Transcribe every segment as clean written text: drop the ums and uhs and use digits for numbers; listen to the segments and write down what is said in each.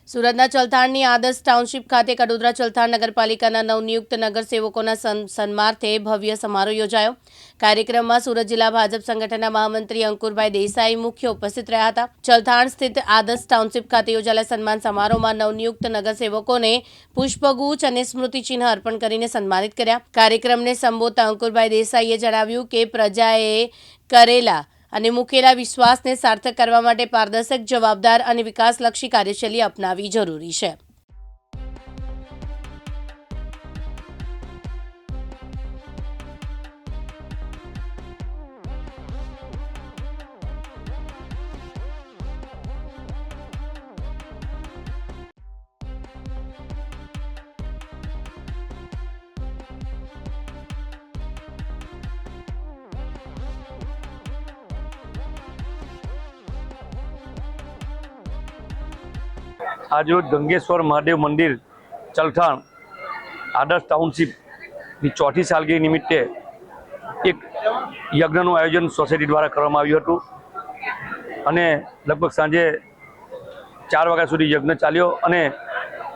સુરતના ચલથાણની આદર્શ ટાઉનશીપ ખાતે કડોદરા ચલથાણ નગરપાલિકાના નવનિયુક્ત નગરસેવકોના સન્માનાર્થે ભવ્ય સમારોહ યોજાયો। કાર્યક્રમમાં સુરત જિલ્લા ભાજપ સંગઠનના મહામંત્રી અંકુરભાઈ દેસાઈ મુખ્ય ઉપસ્થિત રહ્યા હતા। ચલથાણ સ્થિત આદર્શ ટાઉનશીપ ખાતે યોજાયેલા સન્માન સમારોહમાં નવનિયુક્ત નગરસેવકોને પુષ્પગુચ્છ અને સ્મૃતિચિહ્ન અર્પણ કરીને સન્માનિત કર્યા। કાર્યક્રમને સંબોધતા અંકુરભાઈ દેસાઈએ જણાવ્યું કે પ્રજાએ કરેલા અને મૂકેલા વિશ્વાસને સાર્થક કરવા માટે પારદર્શક, જવાબદાર અને વિકાસલક્ષી કાર્યશૈલી અપનાવવી જરૂરી છે। आज रोज गंगेश्वर महादेव मंदिर चलथाण आदर्श टाउनशीप की चौथी सालगिरह निमित्ते एक यज्ञનું आयोजन सोसायटी द्वारा કરવામાં આવ્યું હતું અને લગભગ સાંજે 4 વાગ્યા સુધી યજ્ઞ ચાલ્યો અને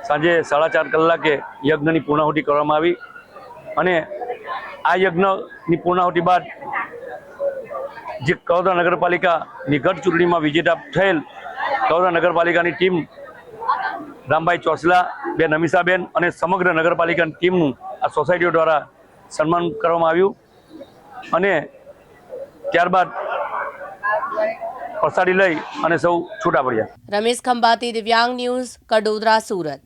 સાંજે 4:30 કલાકે યજ્ઞની પૂર્ણાહુતિ કરવામાં આવી અને આ યજ્ઞની પૂર્ણાહુતિ બાદ જે કડોદરા નગરપાલિકાની ગત ચૂંટણીમાં વિજેતા થયેલ કડોદરા નગરપાલિકાની ટીમ રામભાઈ ચોસલા, બેન અમીષાબેન અને સમગ્ર નગરપાલિકાની ટીમનું આ સોસાયટીઓ દ્વારા સન્માન કરવામાં આવ્યું અને ત્યારબાદ પ્રસાદી લઈ અને સૌ છૂટા પડ્યા। રમેશ ખંભાતી, દિવ્યાંગ ન્યૂઝ, કડોદરા, સુરત।